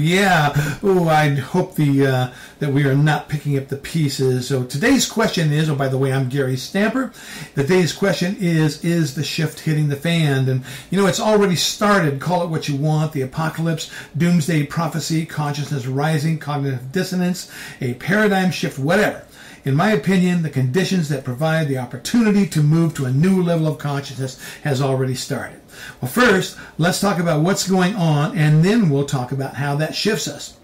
Yeah. Oh, I hope that we are not picking up the pieces. So today's question is, oh, by the way, I'm Gary Stamper. Today's question is the shift hitting the fan? And, it's already started. Call it what you want. The apocalypse, doomsday prophecy, consciousness rising, cognitive dissonance, a paradigm shift, whatever. In my opinion, the conditions that provide the opportunity to move to a new level of consciousness has already started. Well, first, let's talk about what's going on, and then we'll talk about how that shifts us.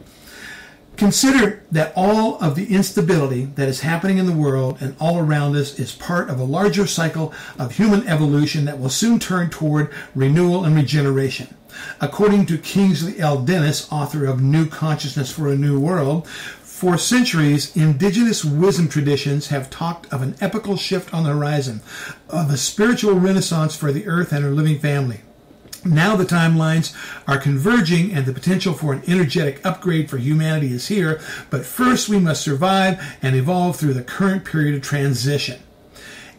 Consider that all of the instability that is happening in the world and all around us is part of a larger cycle of human evolution that will soon turn toward renewal and regeneration. According to Kingsley L. Dennis, author of New Consciousness for a New World, for centuries, indigenous wisdom traditions have talked of an epochal shift on the horizon, of a spiritual renaissance for the earth and her living family. Now the timelines are converging and the potential for an energetic upgrade for humanity is here, but first we must survive and evolve through the current period of transition.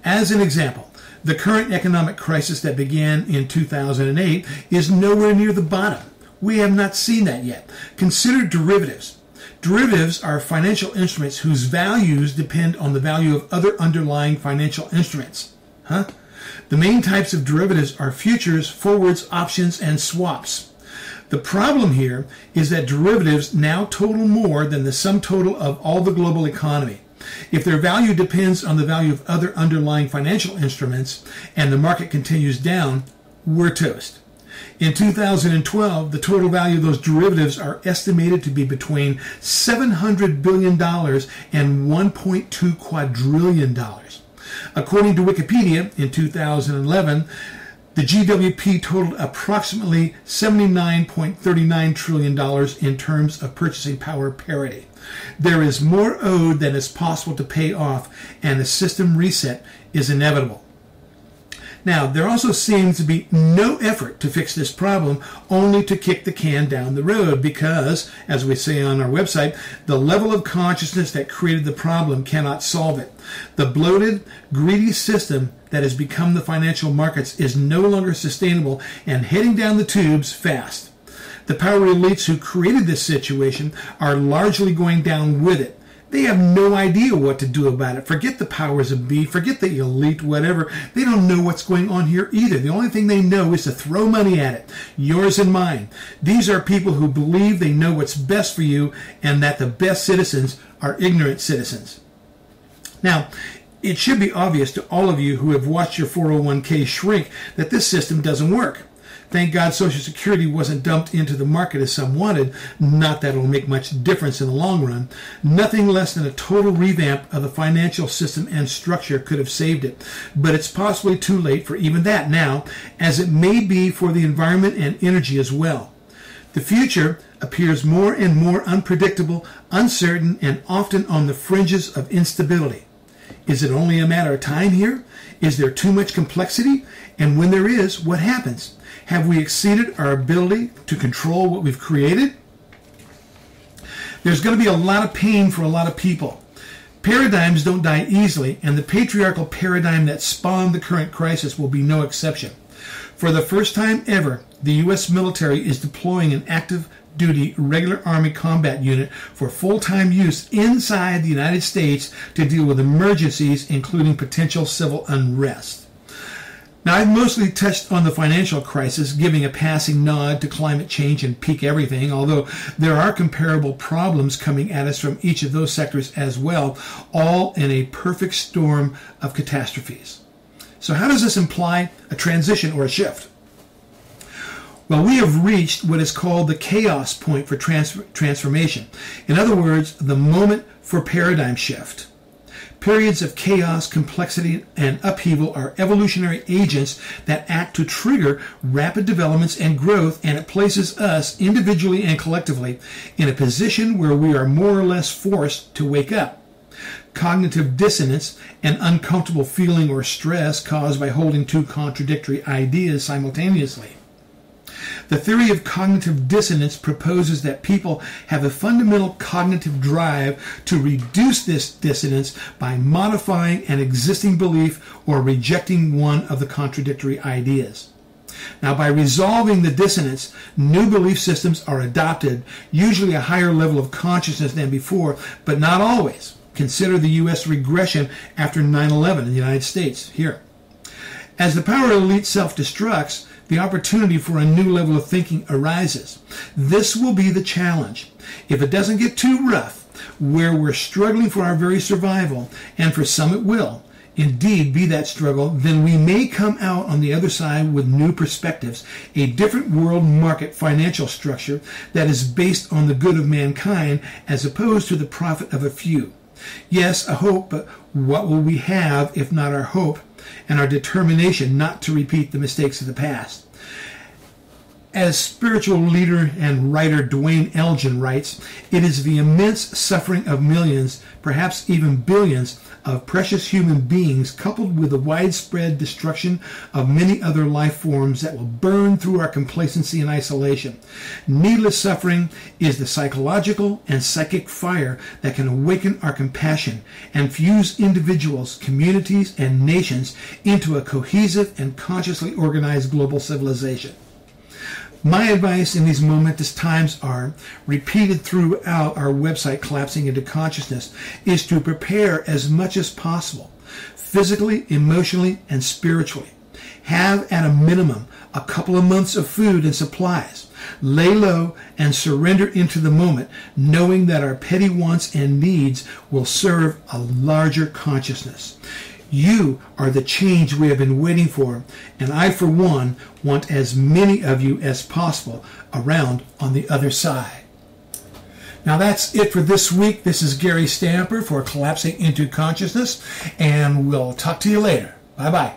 As an example, the current economic crisis that began in 2008 is nowhere near the bottom. We have not seen that yet. Consider derivatives. Derivatives are financial instruments whose values depend on the value of other underlying financial instruments. The main types of derivatives are futures, forwards, options, and swaps. The problem here is that derivatives now total more than the sum total of all the global economy. If their value depends on the value of other underlying financial instruments and the market continues down, we're toast. In 2012, the total value of those derivatives are estimated to be between $700 billion and $1.2 quadrillion. According to Wikipedia, in 2011, the GWP totaled approximately $79.39 trillion in terms of purchasing power parity. There is more owed than is possible to pay off, and a system reset is inevitable. Now, there also seems to be no effort to fix this problem, only to kick the can down the road because, as we say on our website, the level of consciousness that created the problem cannot solve it. The bloated, greedy system that has become the financial markets is no longer sustainable and heading down the tubes fast. The power elites who created this situation are largely going down with it. They have no idea what to do about it. Forget the powers of be, forget the elite, whatever. They don't know what's going on here either. The only thing they know is to throw money at it, yours and mine. These are people who believe they know what's best for you and that the best citizens are ignorant citizens. Now, it should be obvious to all of you who have watched your 401k shrink that this system doesn't work. Thank God Social Security wasn't dumped into the market as some wanted. Not that it'll make much difference in the long run. Nothing less than a total revamp of the financial system and structure could have saved it. But it's possibly too late for even that now, as it may be for the environment and energy as well. The future appears more and more unpredictable, uncertain, and often on the fringes of instability. Is it only a matter of time here? Is there too much complexity? And when there is, what happens? Have we exceeded our ability to control what we've created? There's going to be a lot of pain for a lot of people. Paradigms don't die easily, and the patriarchal paradigm that spawned the current crisis will be no exception. For the first time ever, the U.S. military is deploying an active duty regular Army combat unit for full-time use inside the United States to deal with emergencies, including potential civil unrest. Now, I've mostly touched on the financial crisis, giving a passing nod to climate change and peak everything, although there are comparable problems coming at us from each of those sectors as well, all in a perfect storm of catastrophes. So how does this imply a transition or a shift? Well, we have reached what is called the chaos point for transformation. In other words, the moment for paradigm shift. Periods of chaos, complexity, and upheaval are evolutionary agents that act to trigger rapid developments and growth, and it places us, individually and collectively, in a position where we are more or less forced to wake up. Cognitive dissonance, an uncomfortable feeling or stress caused by holding two contradictory ideas simultaneously. The theory of cognitive dissonance proposes that people have a fundamental cognitive drive to reduce this dissonance by modifying an existing belief or rejecting one of the contradictory ideas. Now, by resolving the dissonance, new belief systems are adopted, usually a higher level of consciousness than before, but not always. Consider the U.S. regression after 9/11 in the United States here. As the power elite self-destructs, the opportunity for a new level of thinking arises. This will be the challenge. If it doesn't get too rough, where we're struggling for our very survival, and for some it will indeed be that struggle, then we may come out on the other side with new perspectives, a different world market financial structure that is based on the good of mankind as opposed to the profit of a few. Yes, a hope, but what will we have if not our hope and our determination not to repeat the mistakes of the past? As spiritual leader and writer Dwayne Elgin writes, it is the immense suffering of millions, perhaps even billions, of precious human beings coupled with the widespread destruction of many other life forms that will burn through our complacency and isolation. Needless suffering is the psychological and psychic fire that can awaken our compassion and fuse individuals, communities, and nations into a cohesive and consciously organized global civilization. My advice in these momentous times are, repeated throughout our website, Collapsing into Consciousness, is to prepare as much as possible, physically, emotionally, and spiritually. Have at a minimum a couple of months of food and supplies. Lay low and surrender into the moment, knowing that our petty wants and needs will serve a larger consciousness. You are the change we have been waiting for, and I, for one, want as many of you as possible around on the other side. Now that's it for this week. This is Gary Stamper for Collapsing into Consciousness, and we'll talk to you later. Bye-bye.